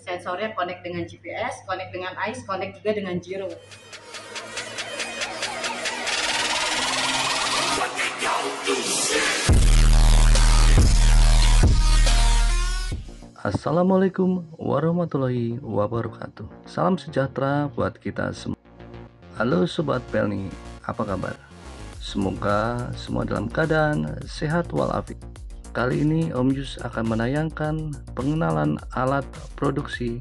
sensornya connect dengan GPS, connect dengan ICE, connect juga dengan Giro. Assalamualaikum warahmatullahi wabarakatuh. Salam sejahtera buat kita semua. Halo Sobat Pelni, apa kabar? Semoga semua dalam keadaan sehat walafiat. Kali ini Om Yus akan menayangkan pengenalan alat produksi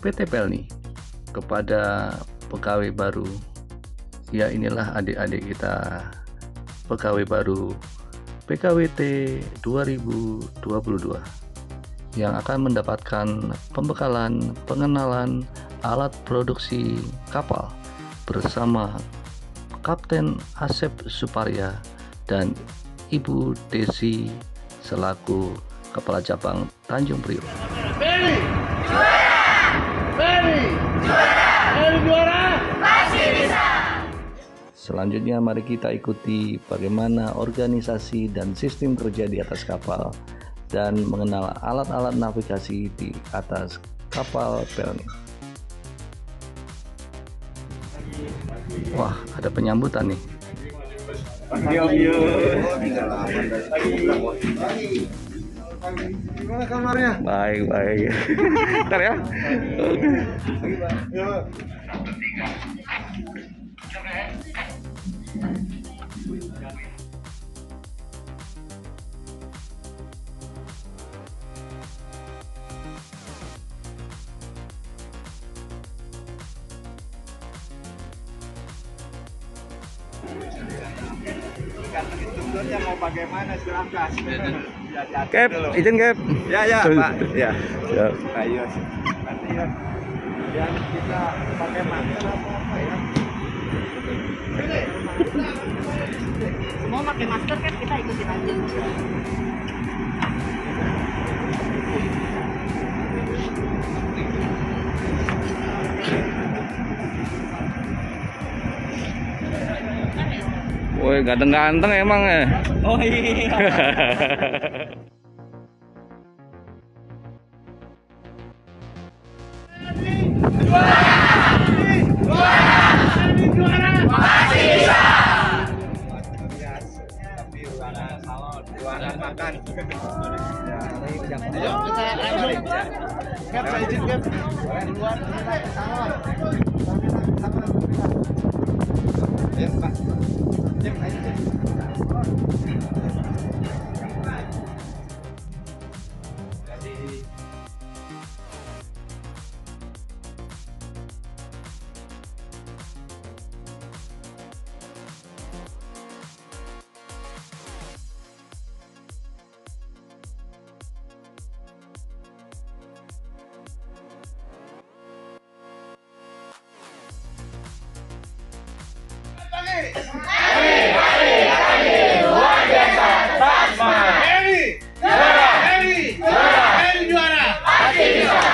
PT Pelni kepada pegawai baru. Ya, inilah adik-adik kita pegawai baru PKWT 2022 yang akan mendapatkan pembekalan pengenalan alat produksi kapal bersama Kapten Asep Suparya dan Ibu Desi selaku Kepala Cabang Tanjung Priok. Pelni juara! Pelni juara! Pelni juara! Pasti bisa! Selanjutnya mari kita ikuti bagaimana organisasi dan sistem kerja di atas kapal dan mengenal alat-alat navigasi di atas kapal Pelni. Wah, ada penyambutan nih. Gimana kabarnya? Baik. Bentar ya. Instrukturnya mau bagaimana silahkan. Kep, izin Kep. Ya Pak. Ya. Siap. Ayo. Nanti ya. Yang kita pakai masker apa ya? Semua pakai masker kan, kita ikutin aja. Woi, ganteng-ganteng emang ya. Oh iya. Ruangan makan. Ayo kita langsung. Gap, saya izin Gap. Di luar kita ke salon. Ya Pak. Jam ayo jam. Luar biasa, tak semangat. Pelni juara, Pelni juara, Pelni juara. Pasti bisa.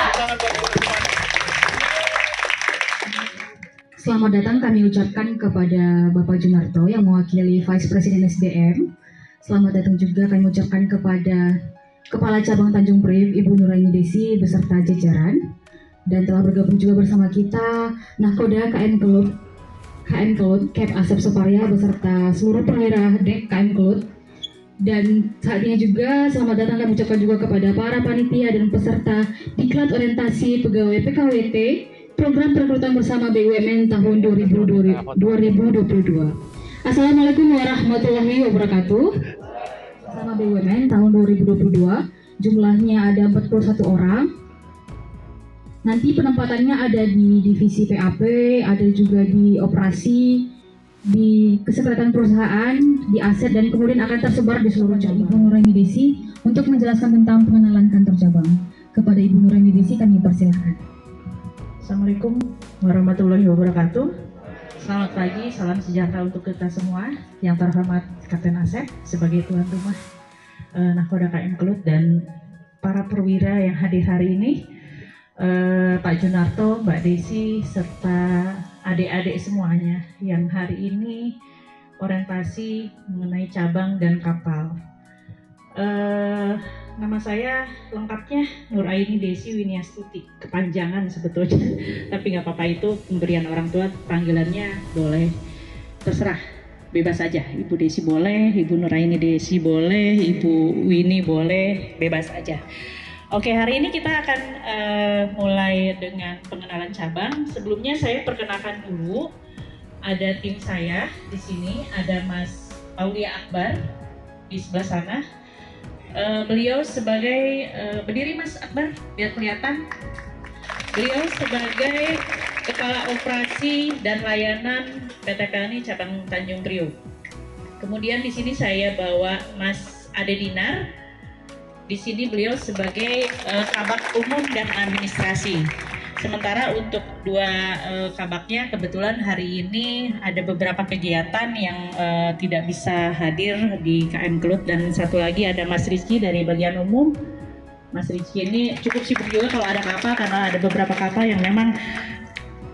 Selamat datang kami ucapkan kepada Bapak Junarto yang mewakili Vice President SDM. Selamat datang juga kami ucapkan kepada Kepala Cabang Tanjung Priok Ibu Nuraini Desi beserta jajaran, dan telah bergabung juga bersama kita Nahkoda KM Kelut Kep Asep Suparya beserta seluruh perwira dek KM Kelut. Dan saat ini juga selamat datang kami ucapkan juga kepada para panitia dan peserta Diklat Orientasi Pegawai PKWT Program Perekrutan Bersama BUMN tahun 2022. Assalamualaikum warahmatullahi wabarakatuh. Bersama BUMN tahun 2022 jumlahnya ada 41 orang. Nanti penempatannya ada di divisi PAP, ada juga di operasi, di kesekretariatan perusahaan, di aset, dan kemudian akan tersebar di seluruh cabang. Ibu Nuraini Desi untuk menjelaskan tentang pengenalan kantor cabang. Kepada Ibu Nuraini Desi kami persilahkan. Assalamualaikum warahmatullahi wabarakatuh. Selamat pagi, salam sejahtera untuk kita semua. Yang terhormat Kapten Asep sebagai tuan rumah Nahkoda KM Kelut dan para perwira yang hadir hari ini. Pak Junarto, Mbak Desi, serta adik-adik semuanya yang hari ini orientasi mengenai cabang dan kapal. Nama saya lengkapnya Nuraini Desi Winiastuti, kepanjangan sebetulnya, tapi nggak apa-apa, itu pemberian orang tua, panggilannya boleh terserah, bebas aja. Ibu Desi boleh, Ibu Nuraini Desi boleh, Ibu Wini boleh, bebas aja. Oke, hari ini kita akan mulai dengan pengenalan cabang. Sebelumnya saya perkenalkan dulu, ada tim saya di sini, ada Mas Aulia Akbar di sebelah sana. Beliau sebagai berdiri Mas Akbar biar kelihatan. Beliau sebagai Kepala Operasi dan Layanan PT PLNI Cabang Tanjung Priok. Kemudian di sini saya bawa Mas Ade Dinar. Di sini beliau sebagai Kabak Umum dan Administrasi. Sementara untuk dua kabaknya kebetulan hari ini ada beberapa kegiatan yang tidak bisa hadir di KM Kelut, dan satu lagi ada Mas Rizky dari bagian umum. Mas Rizky ini cukup sibuk juga kalau ada kapal, karena ada beberapa kapal yang memang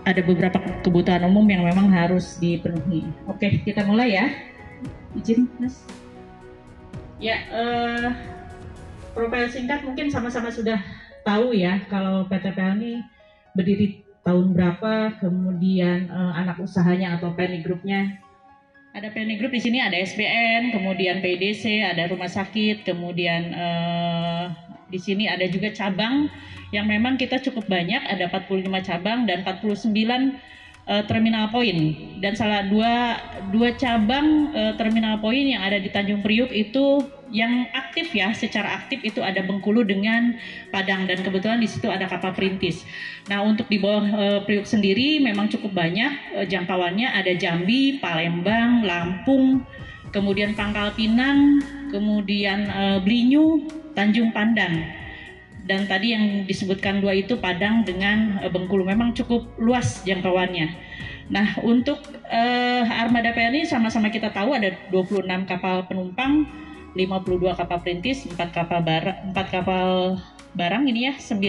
ada beberapa kebutuhan umum yang memang harus dipenuhi. Oke, kita mulai ya. Izin Mas. Ya, profil singkat mungkin sama-sama sudah tahu ya kalau PT PLNI berdiri tahun berapa, kemudian anak usahanya atau PLNI Group-nya. Ada PLNI Group di sini, ada SBN, kemudian PIDC, ada rumah sakit, kemudian di sini ada juga cabang yang memang kita cukup banyak, ada 45 cabang dan 49 terminal poin. Dan salah dua cabang terminal poin yang ada di Tanjung Priok itu yang aktif ya, secara aktif itu ada Bengkulu dengan Padang, dan kebetulan di situ ada kapal perintis. Nah, untuk di bawah Priok sendiri memang cukup banyak jangkauannya, ada Jambi, Palembang, Lampung, kemudian Pangkal Pinang, kemudian Blinyu, Tanjung Pandan. Dan tadi yang disebutkan dua itu Padang dengan Bengkulu, memang cukup luas jangkauannya. Nah, untuk armada PLNI sama-sama kita tahu ada 26 kapal penumpang, 52 kapal perintis, 4 kapal barang ini ya, 9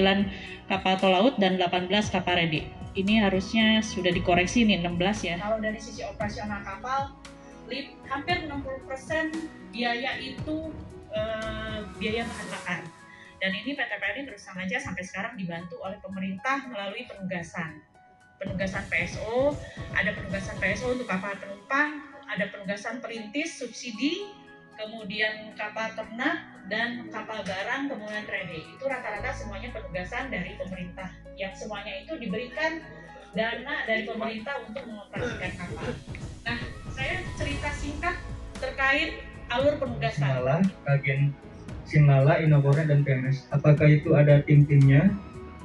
kapal tol laut dan 18 kapal rede. Ini harusnya sudah dikoreksi nih 16 ya. Kalau dari sisi operasional kapal, hampir 60% biaya itu biaya bahan bakar. Dan ini PT PLNI terus terang aja sampai sekarang dibantu oleh pemerintah melalui penugasan PSO, ada penugasan PSO untuk kapal penumpang, ada penugasan perintis, subsidi, kemudian kapal ternak dan kapal barang, kemudian rede. Itu rata-rata semuanya penugasan dari pemerintah, yang semuanya itu diberikan dana dari pemerintah untuk mengoperasikan kapal. Nah, saya cerita singkat terkait alur penugasan. Sinlala, Inokore, dan PMS. Apakah itu ada tim-timnya?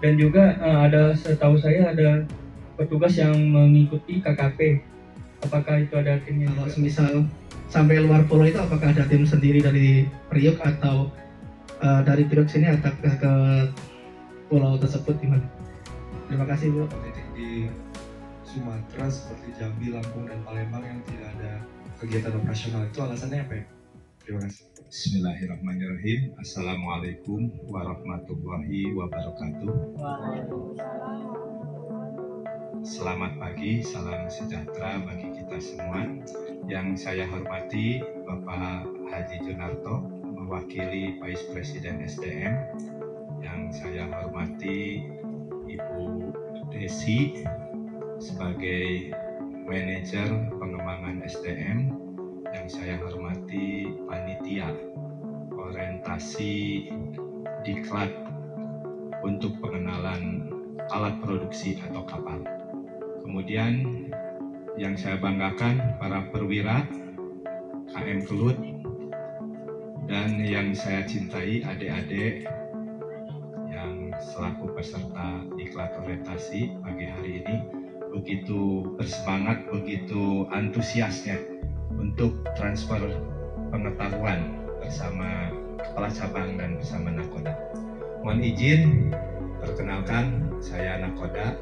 Dan juga ada, setahu saya ada petugas yang mengikuti KKP. Apakah itu ada timnya? Kalau semisal sampai luar pulau itu apakah ada tim sendiri dari Priok atau dari Priok sini atau ke pulau tersebut gimana? Terima kasih Bu. Titik di Sumatera seperti Jambi, Lampung, dan Palembang yang tidak ada kegiatan operasional itu alasannya apa ya? Terima kasih. Bismillahirrahmanirrahim. Assalamualaikum warahmatullahi wabarakatuh. Selamat pagi, salam sejahtera bagi kita semua. Yang saya hormati Bapak Haji Junarto, mewakili Vice Presiden SDM. Yang saya hormati Ibu Desi sebagai Manajer Pengembangan SDM. Yang saya hormati panitia orientasi diklat untuk pengenalan alat produksi atau kapal. Kemudian yang saya banggakan para perwira KM Kelut, dan yang saya cintai adik-adik yang selaku peserta diklat orientasi pagi hari ini, begitu bersemangat, begitu antusiasnya untuk transfer pengetahuan bersama kepala cabang dan bersama Nakoda. Mohon izin, perkenalkan saya Nakoda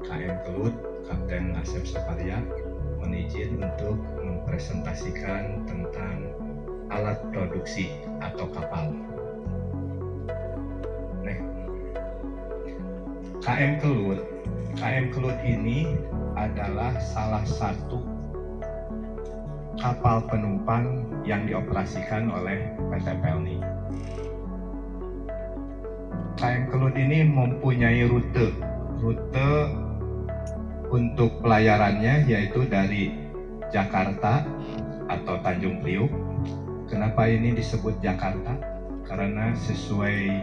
KM Kelut, Kapten Asep Saparia. Mohon izin untuk mempresentasikan tentang alat produksi atau kapal. Nah, KM Kelut ini adalah salah satu kapal penumpang yang dioperasikan oleh PT PLNI. KM Kelut ini mempunyai rute untuk pelayarannya, yaitu dari Jakarta atau Tanjung Priuk. Kenapa ini disebut Jakarta? Karena sesuai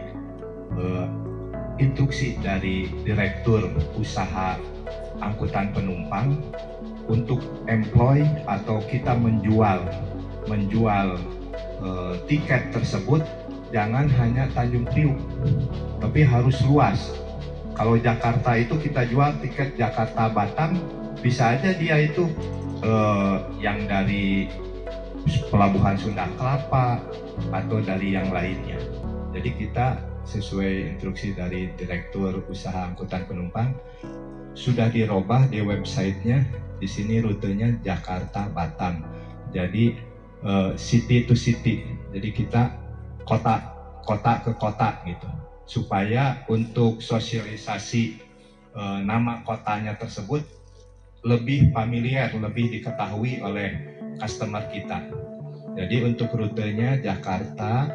instruksi dari Direktur Usaha Angkutan Penumpang, untuk employ atau kita menjual tiket tersebut jangan hanya Tanjung Priuk, tapi harus luas. Kalau Jakarta itu kita jual tiket Jakarta Batam, bisa aja dia itu yang dari Pelabuhan Sunda Kelapa atau dari yang lainnya. Jadi kita sesuai instruksi dari Direktur Usaha Angkutan Penumpang sudah dirubah di websitenya. Di sini rutenya Jakarta Batam. Jadi city to city. Jadi kita kota ke kota gitu. Supaya untuk sosialisasi nama kotanya tersebut lebih familiar, lebih diketahui oleh customer kita. Jadi untuk rutenya Jakarta,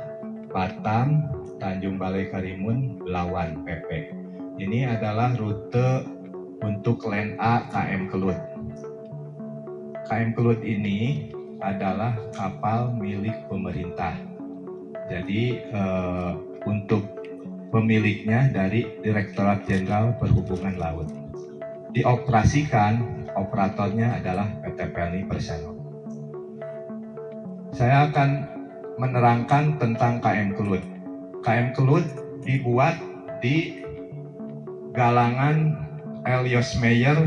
Batam, Tanjung Balai Karimun, Belawan, PP. Ini adalah rute untuk Line A KM Kelut. KM Kelut ini adalah kapal milik pemerintah. Jadi untuk pemiliknya dari Direktorat Jenderal Perhubungan Laut. Dioperasikan, operatornya adalah PT Pelni Persero. Saya akan menerangkan tentang KM Kelut. KM Kelut dibuat di galangan Elios Meyer,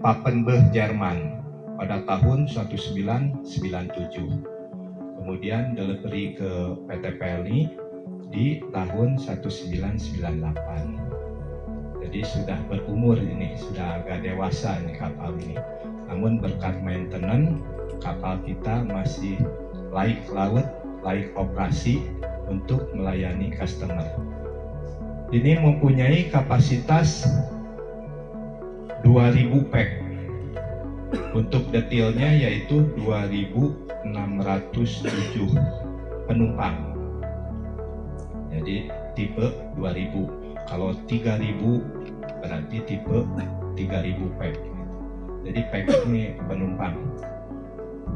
Papenburg, Jerman pada tahun 1997. Kemudian delivery ke PT Pelni di tahun 1998. Jadi sudah berumur ini, sudah agak dewasa ini kapal ini. Namun berkat maintenance, kapal kita masih layak laut, layak operasi untuk melayani customer. Ini mempunyai kapasitas 2000 pack. Untuk detailnya yaitu 2.607 penumpang. Jadi tipe 2000. Kalau 3000 berarti tipe 3000 pack. Jadi pack ini penumpang.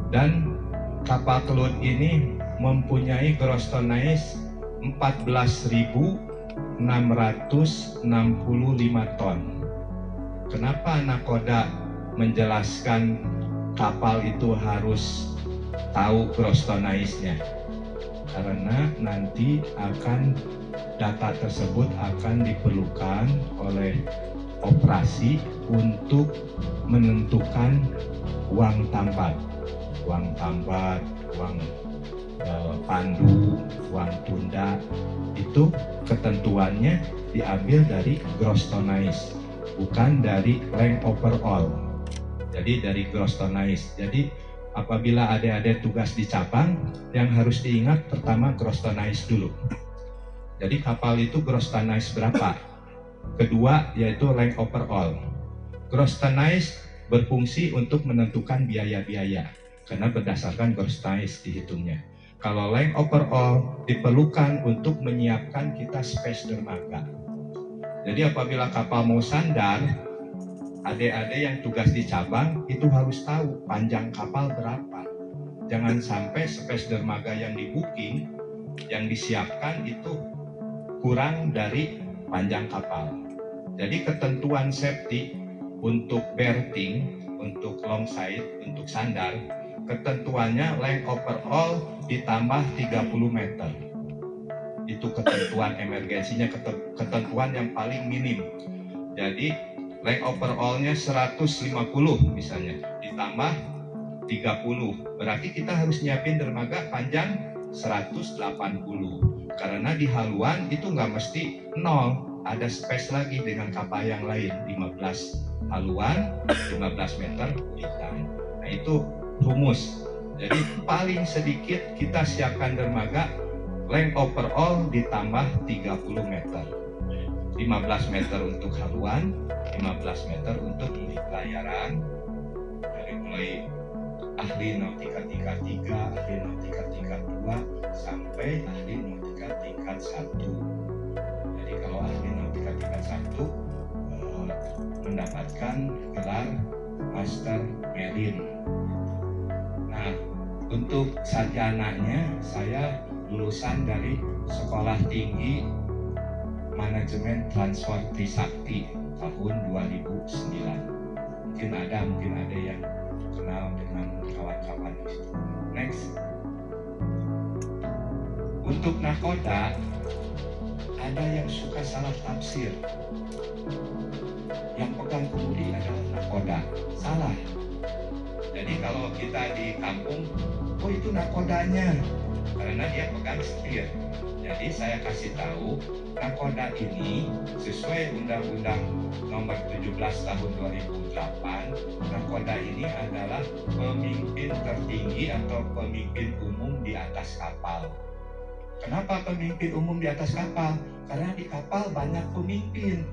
Dan kapal Kelut ini mempunyai gross tonnage 14.665 ton. Kenapa nakoda menjelaskan kapal itu harus tahu gross tonnage-nya? Karena nanti data tersebut akan diperlukan oleh operasi untuk menentukan uang tambat, uang pandu, uang tunda. Itu ketentuannya diambil dari gross tonnage, bukan dari rank overall. Jadi dari gross tonnage. Jadi apabila ada tugas di cabang, yang harus diingat pertama gross tonnage dulu. Jadi kapal itu gross tonnage berapa? Kedua yaitu rank overall. Gross tonnage berfungsi untuk menentukan biaya-biaya karena berdasarkan gross tonnage dihitungnya. Kalau rank overall diperlukan untuk menyiapkan kita space dermaga. Jadi apabila kapal mau sandar, adik-adik yang tugas di cabang itu harus tahu panjang kapal berapa. Jangan sampai space dermaga yang di booking, yang disiapkan itu kurang dari panjang kapal. Jadi ketentuan safety untuk berthing, untuk long side, untuk sandar, ketentuannya length overall ditambah 30 meter. Itu ketentuan emergensinya, ketentuan yang paling minim. Jadi length overall-nya 150 misalnya, ditambah 30. Berarti kita harus nyiapin dermaga panjang 180. Karena di haluan itu nggak mesti 0, ada space lagi dengan kapal yang lain, 15 haluan, 15 meter hitam. Nah itu rumus. Jadi paling sedikit kita siapkan dermaga length overall ditambah 30 meter. 15 meter untuk haluan, 15 meter untuk unit pelayaran. Dari mulai ahli nautika tingkat 3, ahli nautika tingkat 2, sampai ahli nautika tingkat 1. Jadi kalau admin nautika tingkat 1 mendapatkan gelar Master Marine. Nah, untuk sarjananya saya lulusan dari Sekolah Tinggi Manajemen Transport Trisakti tahun 2009. Mungkin ada yang kenal dengan kawan-kawan di situ. Next. Untuk nakoda, ada yang suka salah tafsir. Yang pegang kemudi adalah nakoda. Salah. Jadi kalau kita di kampung, oh itu nakodanya, karena dia pegang setir. Jadi saya kasih tahu, nakoda ini sesuai Undang-Undang Nomor 17 Tahun 2008, nakoda ini adalah pemimpin tertinggi atau pemimpin umum di atas kapal. Kenapa pemimpin umum di atas kapal? Karena di kapal banyak pemimpin.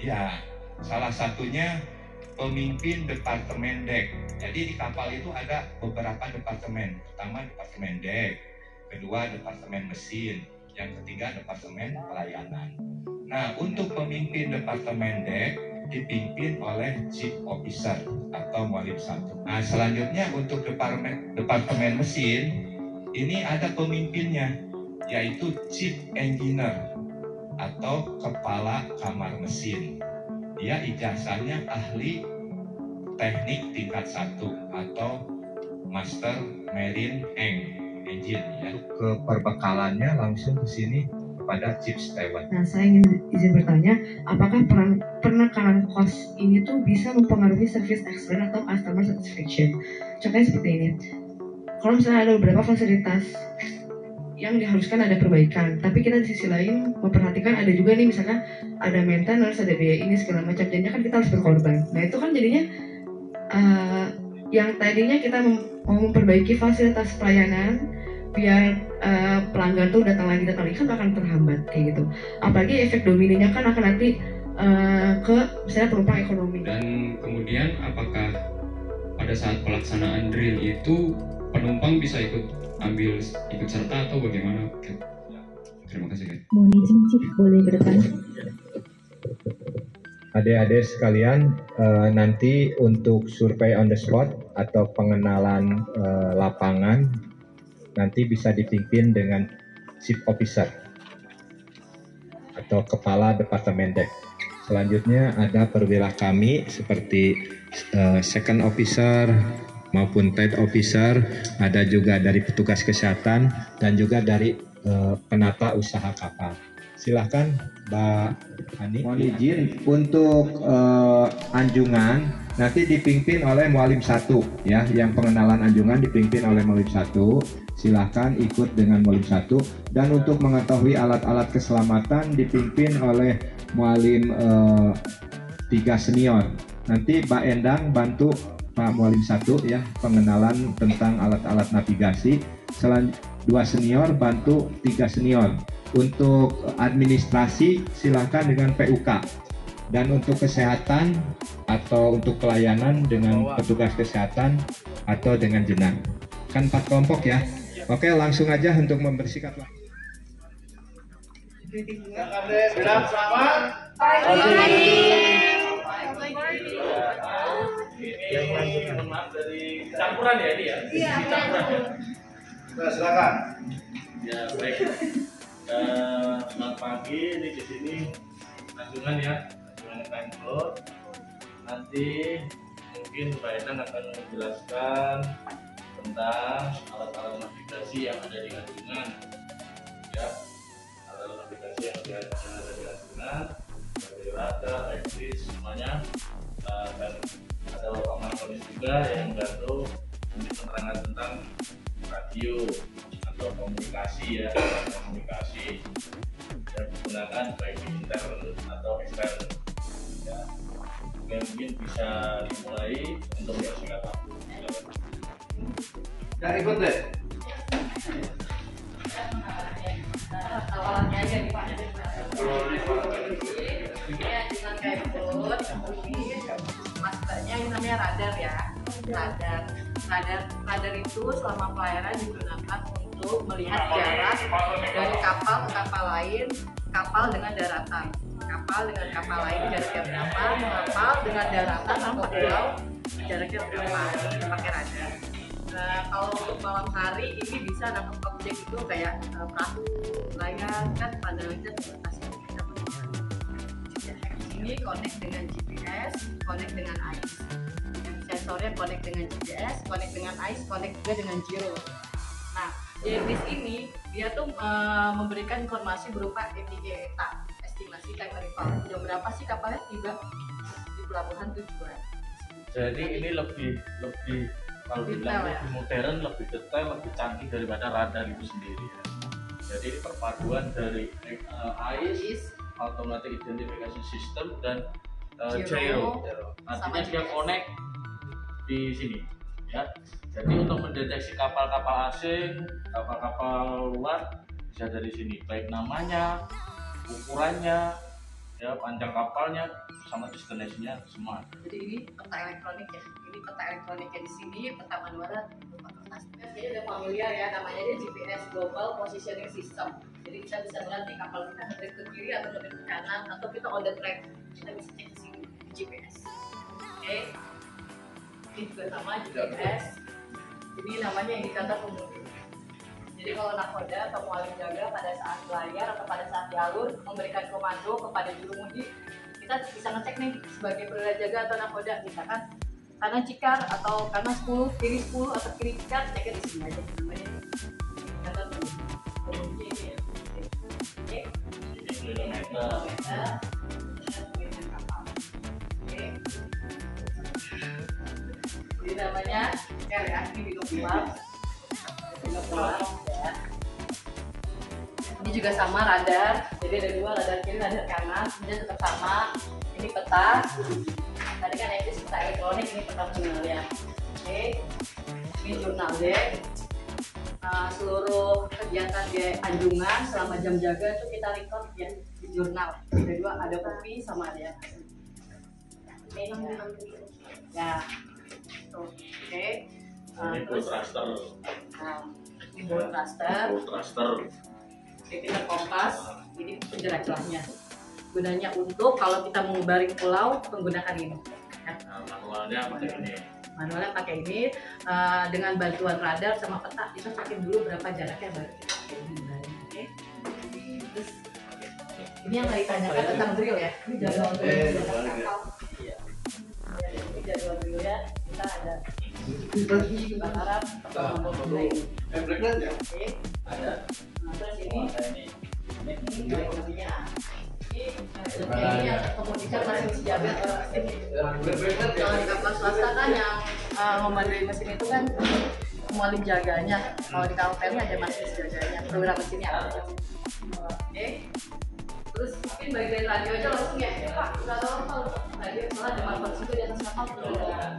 Ya, salah satunya pemimpin departemen dek. Jadi di kapal itu ada beberapa departemen. Pertama departemen dek, kedua departemen mesin, yang ketiga departemen pelayanan. Nah, untuk pemimpin departemen dek dipimpin oleh chief officer atau mualim 1. Nah, selanjutnya untuk departemen mesin ini ada pemimpinnya, yaitu chief engineer atau kepala kamar mesin. Dia ijazahnya ahli teknik tingkat 1 atau Master Marine Engine ya. Ke perbekalannya langsung ke sini kepada Chief Steward. Nah, saya ingin izin bertanya, apakah penekanan cost ini tuh bisa mempengaruhi service excellence atau customer satisfaction? Contohnya seperti ini. Kalau misalnya ada beberapa fasilitas yang diharuskan ada perbaikan, tapi kita di sisi lain memperhatikan ada juga nih misalkan ada maintenance, ada biaya ini segala macam, jadinya kan kita harus berkorban. Nah itu kan jadinya yang tadinya kita mau memperbaiki fasilitas pelayanan biar pelanggan tuh datang lagi kan akan terhambat kayak gitu. Apalagi efek dominonya kan akan nanti ke misalnya penumpang ekonomi. Dan kemudian apakah pada saat pelaksanaan drill itu penumpang bisa ikut serta atau bagaimana? Oke. Terima kasih. Mohon izin Chief, boleh ke depan. Adik-adik sekalian, nanti untuk survei on the spot atau pengenalan lapangan nanti bisa dipimpin dengan chief officer atau kepala departemen dek. Selanjutnya ada perwira kami seperti second officer maupun third officer, ada juga dari petugas kesehatan dan juga dari penata usaha kapal. Silahkan Mbak Ani. Mohon izin untuk anjungan nanti dipimpin oleh mualim 1 ya, yang pengenalan anjungan dipimpin oleh mualim 1. Silahkan ikut dengan mualim 1, dan untuk mengetahui alat-alat keselamatan dipimpin oleh mualim 3 senior. Nanti Mbak Endang bantu Pak Mualim 1 ya, pengenalan tentang alat-alat navigasi. 2 senior bantu 3 senior. Untuk administrasi silakan dengan PUK, dan untuk kesehatan atau untuk pelayanan dengan petugas kesehatan atau dengan jenang. Kan 4 kelompok ya. Oke, langsung aja untuk membersihkan. Selamat. Ini maaf dari campuran ya ini ya? Iya, campuran ya. Nah, silakan. Ya, baik. Selamat pagi, ini di sini anjungan ya, anjungan time flow. Nanti mungkin Mbak Endang akan menjelaskan tentang alat-alat navigasi yang ada di anjungan. Ya, alat-alat navigasi yang ada di anjungan, dari radar, IPS, semuanya. Dan ada Bapak Markonis juga yang bantu keterangan tentang radio atau komunikasi ya, komunikasi yang digunakan baik intern atau ekstern ya. Mungkin bisa dimulai untuk bersingkat waktu. Dari ikut deh. Awalnya aja nih Pak. Ini dengan kayak ikut, maksudnya ini namanya radar ya. Radar itu selama pelayaran digunakan untuk melihat jarak dari kapal ke kapal lain kapal dengan daratan. Kapal dengan kapal lain jaraknya berapa, kapal dengan daratan atau pulau jaraknya berapa, ini pakai radar. Nah, kalau untuk malam hari ini bisa nangkep objek itu kayak perahu, layar, kan pandangannya terbatas. Kita punya GPS. Ini connect dengan GPS, connect dengan AIS. Sensornya connect dengan GPS, connect dengan AIS, connect juga dengan gyro. Nah, JMDIS ini dia tuh memberikan informasi berupa ETA, estimasi time arrival. Jam berapa sih kapalnya tiba di pelabuhan tujuan. Jadi ini lebih kalau dibilang lebih modern, lebih detail, lebih canggih daripada radar itu sendiri ya. Jadi ini perpaduan dari AIS, Automatic Identification System, dan gyro. Artinya dia connect di sini ya. Jadi untuk mendeteksi kapal-kapal asing, kapal-kapal luar bisa dari sini, baik namanya, ukurannya, ya panjang kapalnya, sama destinasinya semua. Jadi ini peta elektronik ya. Ini peta elektroniknya di sini, peta manualnya berupa kertas. Jadi ada familiar ya, namanya dia GPS Global Positioning System. Jadi kita bisa melihat nih kapal kita ngedrift ke kiri atau ngedrift ke kanan, atau kita on the track, kita bisa cek ke sini di GPS. Oke. Ini juga sama GPS. Ini namanya indikator pemudi. Jadi kalau nakoda atau mualim jaga pada saat berlayar atau pada saat di alur memberikan komando kepada jurumudi, kita bisa ngecek nih sebagai perwira jaga atau nakoda, misalkan kanan cikar atau kanan 10, kiri 10 atau kiri cikar, ceknya di sini aja namanya. Indikator pemudi ini ya. Oke. Ini kilometer. Ini namanya R ya, ini binokular ya. Ini juga sama radar, jadi ada dua, radar kiri, radar kanan, kemudian tetap sama. Ini peta, tadi kan itu peta elektronik, ini peta manualnya. Oke, ini jurnal deck. Seluruh kegiatan di anjungan selama jam jaga itu kita record ya di jurnal. Ada dua, ada kopi sama ada yang ya. Oke. Ini boat raster. Nah, ini boat raster. Oke, kita kompas. Ini penjerat celahnya. Gunanya untuk kalau kita mengubarin pulau menggunakan ini. Ya. Nah, manualnya pakai ini. Manualnya pakai ini dengan bantuan radar sama peta. Kita cekin dulu berapa jaraknya baru kita pakai ini. Oke. Terus ini yang tadi tanyakan tentang drill ya. Ini jadwal drill kapal. Iya. Ini jadwal drill ya. Kita ada kebakaran ya? Oke. Ada. Nah, terus ini kopinya. Ini yang kemudian masih dijabat oleh mesin. Kalau di kapal swasta kan yang memandiri mesin itu kan mualim jaganya. Kalau di kapal pelni ada mesin jaganya, program mesinnya ada. Oke. Terus mungkin bagian radio aja langsung ya. Pak, nggak tahu kalau radio soalnya ada marker situ di atas kapal tuh ada.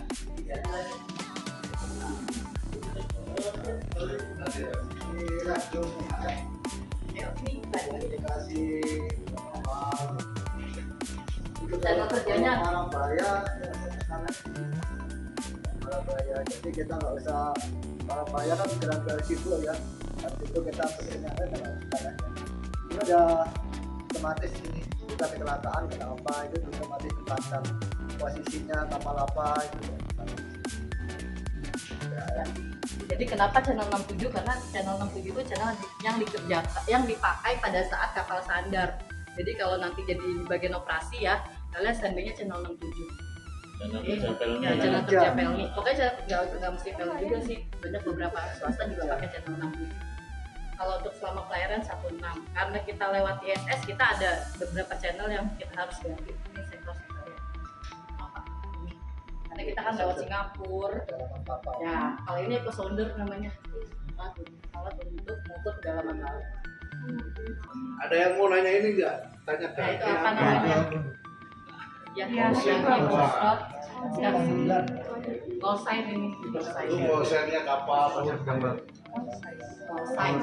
Channel kerjanya jadi kita nggak usah bayar kan gerak dari situ ya, dari situ kita pesennya ini udah otomatis ini kita kecelakaan kenapa itu otomatis dipasang posisinya kapal apa itu. Jadi kenapa channel 67? Karena channel 67 itu channel yang dipakai pada saat kapal sandar. Jadi kalau nanti jadi bagian operasi ya, kalian standby-nya channel 67. Channel kerja pelni. Ya, channel kerja pelni. Pokoknya nggak mesti pelni juga sih. Banyak beberapa swasta juga pakai channel 67. Kalau untuk selama pelayaran 16. Karena kita lewat ISS, kita ada beberapa channel yang kita harus ganti. Ini sektor-sektor ya. Karena kita kan lewat Singapura. Ya, kalau ini eco sounder namanya. Alat untuk mengukur kedalaman laut. Ada yang mau nanya ini nggak? Tanya Nah, itu apa namanya? Ya, call sign ini. Itu konsernya kapal banyak gambar. Call sign.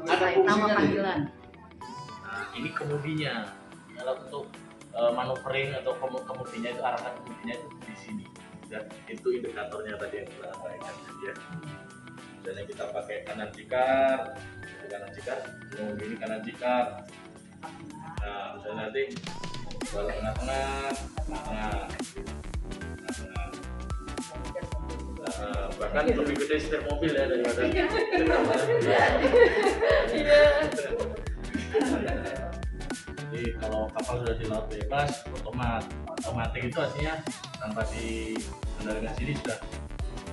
Ada Nama panggilan. Nah, ini kemudinya. Kalau untuk maneuvering atau kemudinya itu arahkan kemudinya itu di sini. Dan itu indikatornya tadi yang kita sampaikan ya. Misalnya kita pakai kanan cikar, ini kanan cikar. Nah, misalnya nanti balok tengah-tengah. Bahkan lebih gede setir mobil ya daripada jadi kalau kapal sudah di laut bebas otomatis itu artinya tanpa dikendalikan sini sudah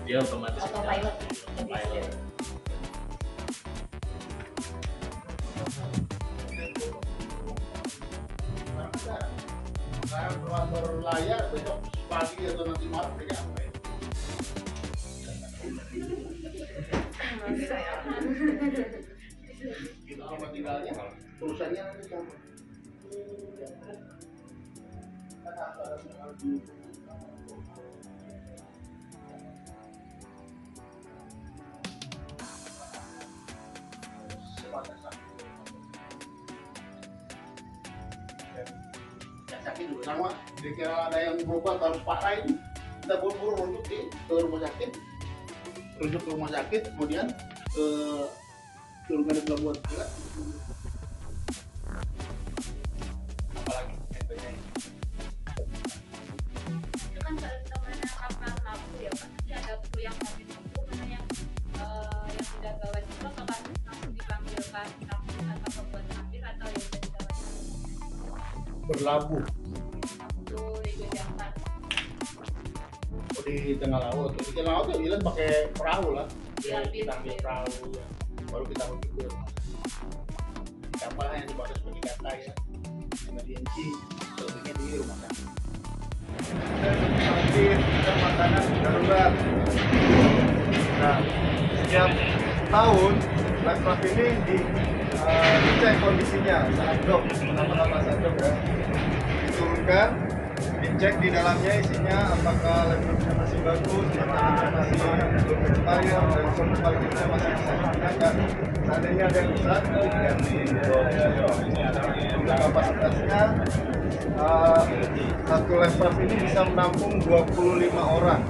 dia otomatis autopilot. Sekarang berlayar besok pagi atau nanti malam udah nyampe. Kita sama tinggalnya perusahaannya nanti sama. Sakit juga sama, kira-kira ada yang berobat harus pakai itu kita buru-buru rujuk ke rumah sakit, kemudian ke turunkan di pelabuhan juga. Apalagi contohnya itu kan namanya kapal lampu ya Pak, nanti ada kru yang habis itu mana yang sudah gawat itu apakah langsung dipanggilkan kampus atau pembuat lampion atau yang sudah digawat berlabuh di tengah laut. Di tengah laut ya bilang pakai perahu lah. Kita ambil perahu ya. Baru kita pergi ke kapal yang dibatas seperti kata ya. Emergency selebihnya di rumah sakit. Dan makanan darurat. Nah, setiap tahun Life ini dicek kondisinya saat drop, nama-nama saat drop ya. Diturunkan, dicek di dalamnya isinya apakah laptopnya masih bagus, baterainya masih expired, dan kualitasnya masih bisa digunakan. Seandainya ada yang rusak, diganti. Jumlah kapasitasnya satu laptop ini bisa menampung 25 orang.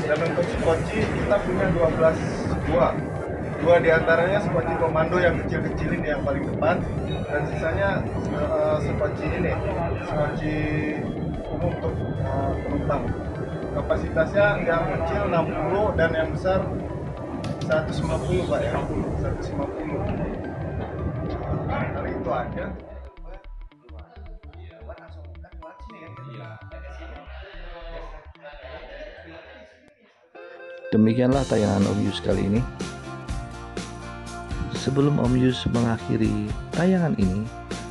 Dan untuk skoci kita punya 12 buah. Dua diantaranya skoci komando yang kecil-kecilin yang paling depan, dan sisanya skoci ini, skoci umum untuk penumpang. Kapasitasnya yang kecil 60 dan yang besar 150 Pak ya, 150. Hari itu aja. Demikianlah tayangan Om Yus kali ini. Sebelum Om Yus mengakhiri tayangan ini,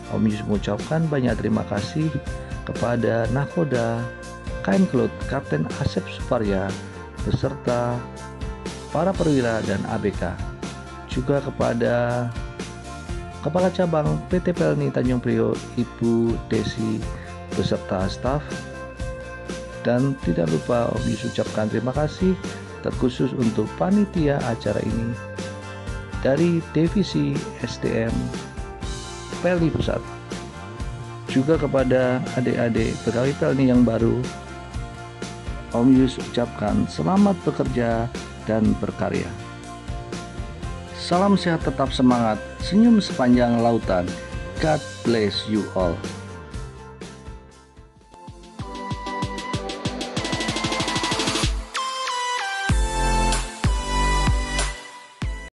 Om Yus mengucapkan banyak terima kasih kepada Nakhoda KM Kelut Kapten Asep Suparya beserta para perwira dan ABK, juga kepada Kepala Cabang PT Pelni Tanjung Priok Ibu Desi beserta staf, dan tidak lupa Om Yus ucapkan terima kasih terkhusus untuk panitia acara ini dari Divisi SDM Pelni Pusat, juga kepada adik-adik pegawai Pelni yang baru. Om Yus ucapkan selamat bekerja dan berkarya. Salam sehat, tetap semangat, senyum sepanjang lautan. God bless you all.